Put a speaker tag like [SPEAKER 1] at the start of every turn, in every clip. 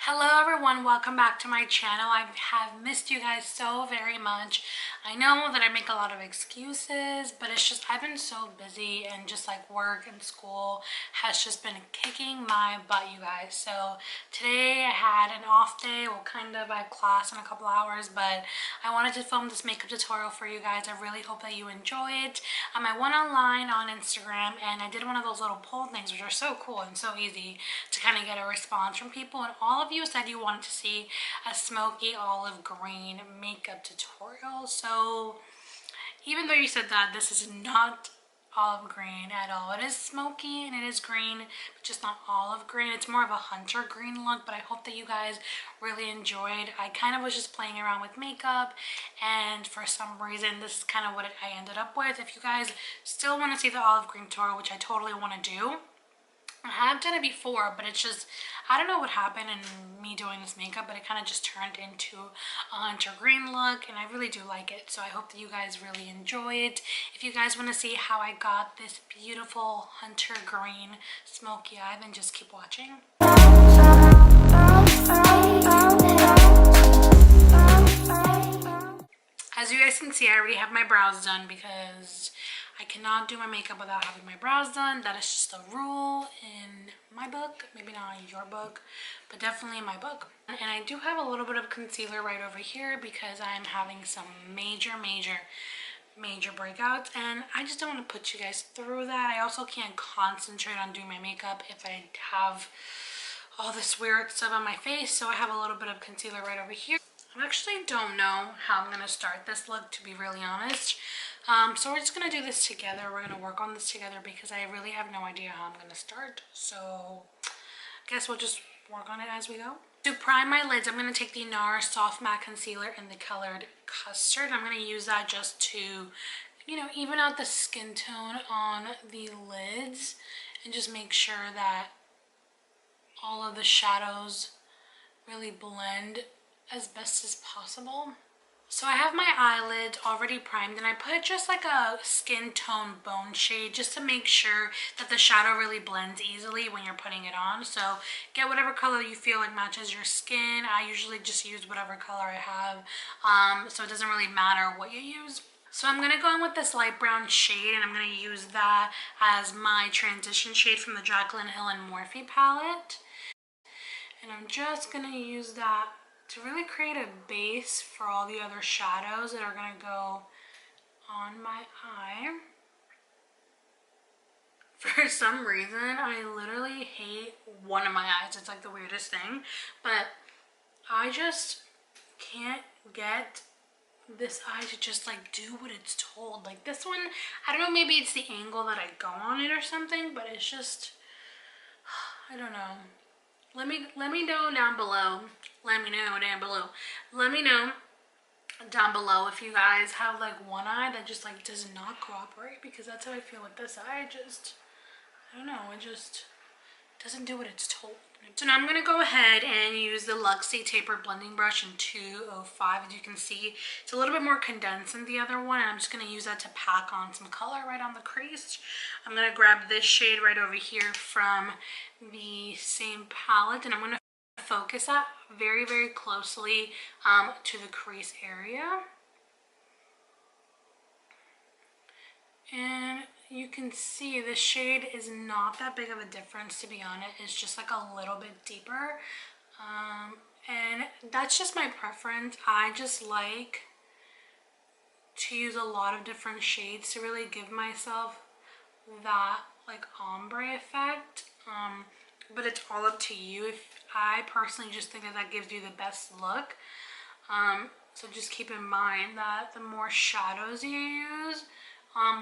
[SPEAKER 1] Hello everyone, welcome back to my channel. I have missed you guys so very much. I know that I make a lot of excuses, but it's just I've been so busy and just like work and school has just been kicking my butt, you guys. So today I had an off day, well kind of, I have class in a couple hours, but I wanted to film this makeup tutorial for you guys. I really hope that you enjoy it. I went online on Instagram and I did one of those little poll things, which are so cool and so easy to kind of get a response from people, and all of you said you wanted to see a smoky olive green makeup tutorial. So even though you said that, this is not olive green at all. It is smoky and it is green, but just not olive green. It's more of a hunter green look, but I hope that you guys really enjoyed. I kind of was just playing around with makeup, and for some reason this is kind of what I ended up with. If you guys still want to see the olive green tutorial, which I totally want to do, I have done it before, but it's just, I don't know what happened in me doing this makeup, but it kind of just turned into a hunter green look, and I really do like it. So I hope that you guys really enjoy it. If you guys want to see how I got this beautiful hunter green smoky eye, then just keep watching. As you guys can see, I already have my brows done because I cannot do my makeup without having my brows done. That is just a rule in my book. Maybe not your book, but definitely in my book. And I do have a little bit of concealer right over here because I'm having some major breakouts, and I just don't want to put you guys through that. I also can't concentrate on doing my makeup if I have all this weird stuff on my face, so I have a little bit of concealer right over here. I actually don't know how I'm going to start this look, to be really honest. So we're just going to do this together. We're going to work on this together because I really have no idea how I'm going to start. So I guess we'll just work on it as we go. To prime my lids, I'm going to take the NARS Soft Matte Concealer in the colored Custard. I'm going to use that just to, you know, even out the skin tone on the lids and just make sure that all of the shadows really blend as best as possible. So I have my eyelid already primed, and I put just like a skin tone bone shade just to make sure that the shadow really blends easily when you're putting it on. So get whatever color you feel like matches your skin. I usually just use whatever color I have, so it doesn't really matter what you use. So I'm going to go in with this light brown shade, and I'm going to use that as my transition shade from the Jaclyn Hill and Morphe palette. And I'm just going to use that to really create a base for all the other shadows that are going to go on my eye. For some reason, I literally hate one of my eyes. It's like the weirdest thing. But I just can't get this eye to just like do what it's told. Like this one, I don't know, maybe it's the angle that I go on it or something, but it's just, I don't know. Let me know down below. Let me know down below. Let me know down below if you guys have like one eye that just like does not cooperate, because that's how I feel with this eye. I don't know, it just doesn't do what it's told. So now I'm going to go ahead and use the Luxie Taper Blending Brush in 205. As you can see, it's a little bit more condensed than the other one, and I'm just going to use that to pack on some color right on the crease. I'm going to grab this shade right over here from the same palette, and I'm going to focus that very, very closely to the crease area. And you can see the shade is not that big of a difference, to be honest. It's just like a little bit deeper, and that's just my preference. I just like to use a lot of different shades to really give myself that like ombre effect, but it's all up to you. I personally just think that that gives you the best look, so just keep in mind that the more shadows you use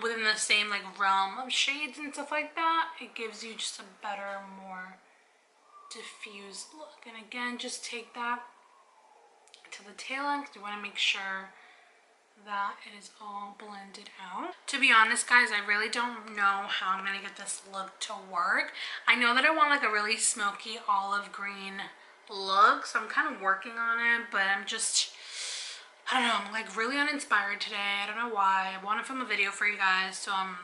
[SPEAKER 1] within the same like realm of shades and stuff like that, it gives you just a better, more diffused look. And again, just take that to the tail end because you want to make sure that it is all blended out. To be honest, guys, I really don't know how I'm going to get this look to work. I know that I want like a really smoky olive green look, so I'm kind of working on it, but I don't know, I'm like really uninspired today. I don't know why. I want to film a video for you guys, so I'm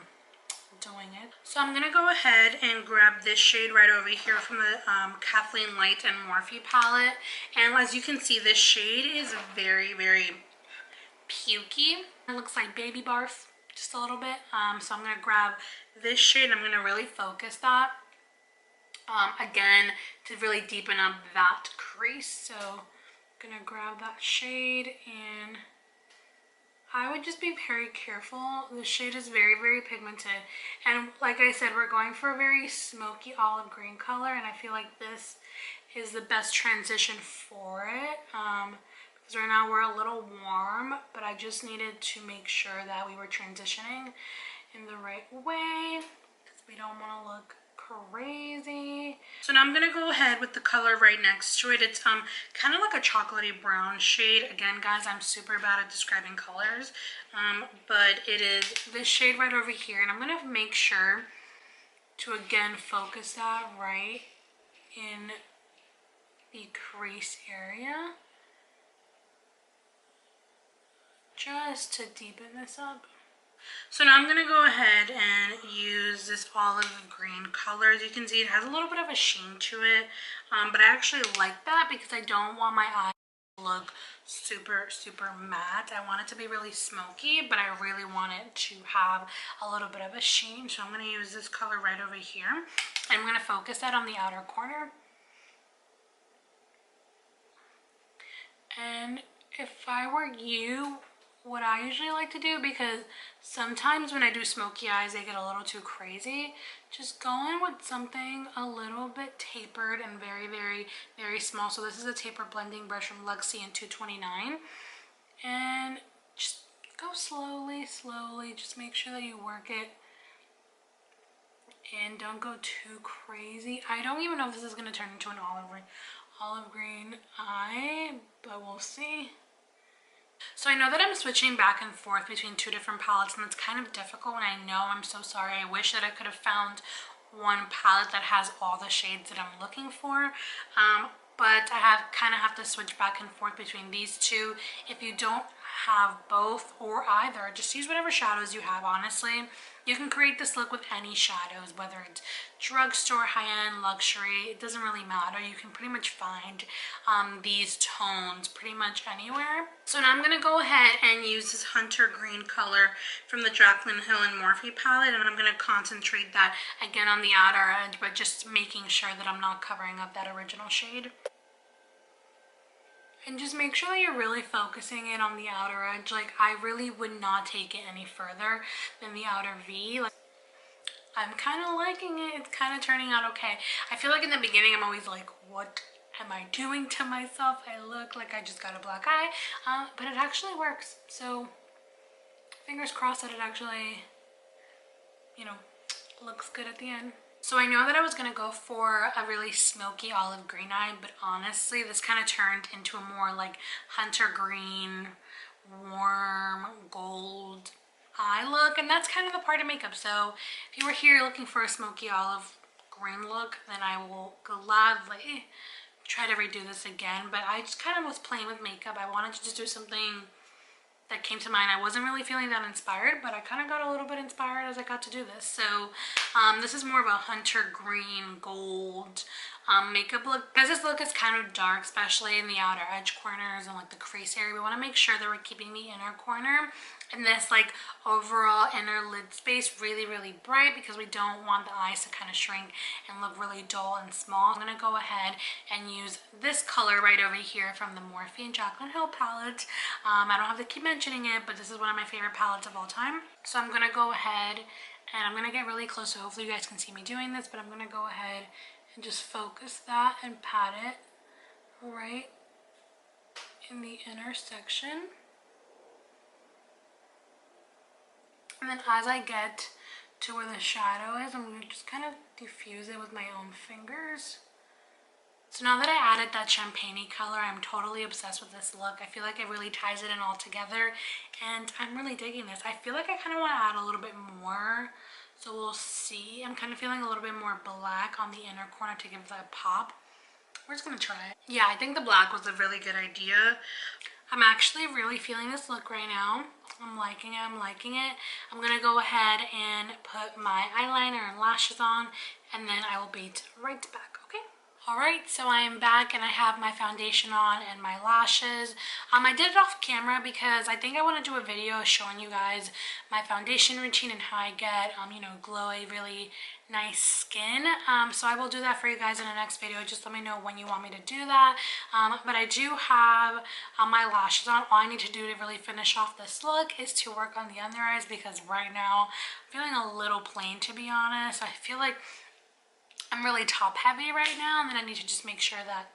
[SPEAKER 1] doing it. So I'm going to go ahead and grab this shade right over here from the Kathleen Light and Morphe palette. And as you can see, this shade is very, very pukey. It looks like baby barf just a little bit. So I'm going to grab this shade. I'm going to really focus that. Again, to really deepen up that crease. So I'm going to grab that shade, and I would just be very careful. The shade is very, very pigmented. And like I said, we're going for a very smoky olive green color, and I feel like this is the best transition for it. Because right now we're a little warm, but I just needed to make sure that we were transitioning in the right way, because we don't want to look crazy. So now I'm gonna go ahead with the color right next to it. It's kind of like a chocolatey brown shade. Again, guys, I'm super bad at describing colors, but it is this shade right over here, and I'm gonna make sure to again focus that right in the crease area, just to deepen this up. So now I'm going to go ahead and use this olive green color. As you can see, it has a little bit of a sheen to it, but I actually like that because I don't want my eyes to look super, super matte. I want it to be really smoky, but I really want it to have a little bit of a sheen. So I'm going to use this color right over here. I'm going to focus that on the outer corner. And if I were you, what I usually like to do, because sometimes when I do smoky eyes they get a little too crazy, just go in with something a little bit tapered and very, very, very small. So this is a taper blending brush from Lexi in 229, and just go slowly, slowly. Just make sure that you work it and don't go too crazy. I don't even know if this is going to turn into an olive green eye, but we'll see. So I know that I'm switching back and forth between two different palettes, and it's kind of difficult, and I know, I'm so sorry. I wish that I could have found one palette that has all the shades that I'm looking for, but I kind of have to switch back and forth between these two. If you don't have both or either, just use whatever shadows you have, honestly. You can create this look with any shadows, whether it's drugstore, high-end, luxury, it doesn't really matter. You can pretty much find these tones pretty much anywhere. So now I'm going to go ahead and use this hunter green color from the Jaclyn Hill and Morphe palette, and I'm going to concentrate that again on the outer edge, but just making sure that I'm not covering up that original shade. And just make sure that you're really focusing in on the outer edge. Like, I really would not take it any further than the outer V. Like, I'm kind of liking it. It's kind of turning out okay. I feel like in the beginning I'm always like, what am I doing to myself? I look like I just got a black eye, but it actually works. So fingers crossed that it actually, you know, looks good at the end. So I know that I was going to go for a really smoky olive green eye, but honestly this kind of turned into a more like hunter green, warm gold eye look, and that's kind of the part of makeup. So if you were here looking for a smoky olive green look, then I will gladly try to redo this again. But I just kind of was playing with makeup. I wanted to just do something that came to mind. I wasn't really feeling that inspired, but I kind of got a little bit inspired as I got to do this. So this is more of a hunter green gold makeup look. Because this look is kind of dark, especially in the outer edge corners and like the crease area, we want to make sure that we're keeping the inner corner and this like overall inner lid space really, really bright, because we don't want the eyes to kind of shrink and look really dull and small. I'm going to go ahead and use this color right over here from the Morphe and Jaclyn Hill palette. I don't have to keep mentioning it, but this is one of my favorite palettes of all time. So I'm going to go ahead and I'm going to get really close, so hopefully you guys can see me doing this, but I'm going to go ahead and just focus that and pat it right in the inner section. And then as I get to where the shadow is, I'm going to just kind of diffuse it with my own fingers. So now that I added that champagne-y color, I'm totally obsessed with this look. I feel like it really ties it in all together, and I'm really digging this. I feel like I kind of want to add a little bit more, so we'll see. I'm kind of feeling a little bit more black on the inner corner to give that pop. We're just going to try it. Yeah, I think the black was a really good idea. I'm actually really feeling this look right now. I'm liking it, I'm liking it. I'm gonna go ahead and put my eyeliner and lashes on, and then I will be right back, okay? Alright, so I am back and I have my foundation on and my lashes. I did it off camera because I think I want to do a video showing you guys my foundation routine and how I get, you know, glowy, really nice skin. So I will do that for you guys in the next video. Just let me know when you want me to do that. But I do have my lashes on. All I need to do to really finish off this look is to work on the under eyes, because right now I'm feeling a little plain, to be honest. I feel like I'm really top heavy right now, and then I need to just make sure that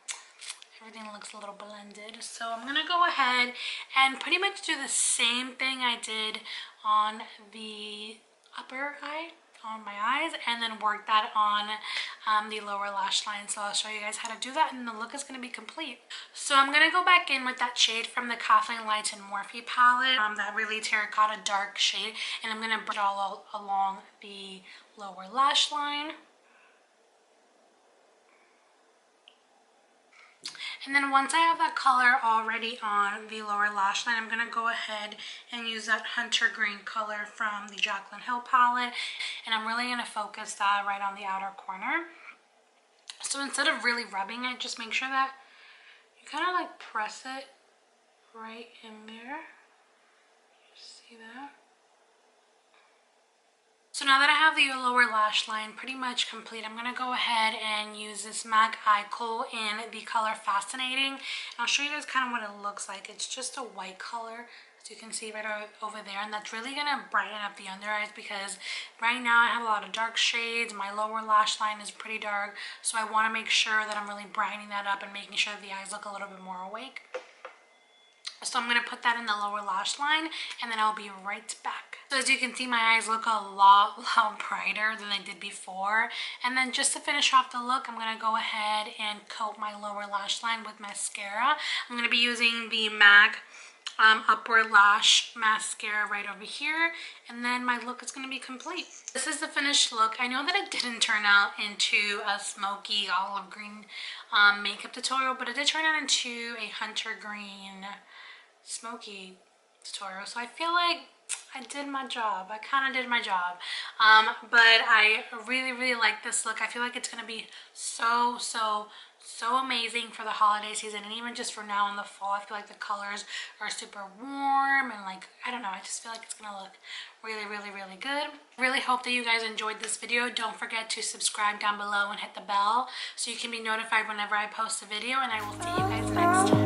[SPEAKER 1] everything looks a little blended. So I'm gonna go ahead and pretty much do the same thing I did on the upper eye, on my eyes, and then work that on the lower lash line. So I'll show you guys how to do that, and the look is going to be complete. So I'm going to go back in with that shade from the Kathleen Lights and Morphe palette, that really terracotta dark shade, and I'm going to brush it all along the lower lash line. And then once I have that color already on the lower lash line, I'm going to go ahead and use that hunter green color from the Jaclyn palette. And I'm really going to focus that right on the outer corner. So instead of really rubbing it, just make sure that you kind of like press it right in there. See that? So now that I have the lower lash line pretty much complete, I'm going to go ahead and use this MAC Eye Kohl in the color Fascinating. And I'll show you guys kind of what it looks like. It's just a white color, as you can see right over there. And that's really going to brighten up the under eyes, because right now I have a lot of dark shades. My lower lash line is pretty dark. So I want to make sure that I'm really brightening that up and making sure the eyes look a little bit more awake. So I'm going to put that in the lower lash line, and then I'll be right back. So as you can see, my eyes look a lot brighter than they did before. And then just to finish off the look, I'm going to go ahead and coat my lower lash line with mascara. I'm going to be using the MAC Upper Lash Mascara right over here, and then my look is going to be complete. This is the finished look. I know that it didn't turn out into a smoky olive green makeup tutorial, but it did turn out into a hunter green smoky tutorial, so I feel like I did my job. I kind of did my job. But I really like this look. I feel like it's going to be so amazing for the holiday season, and even just for now in the fall. I feel like the colors are super warm, and like, I don't know, I just feel like it's going to look really good. Really hope that you guys enjoyed this video. Don't forget to subscribe down below and hit the bell so you can be notified whenever I post a video, and I will see you guys next time.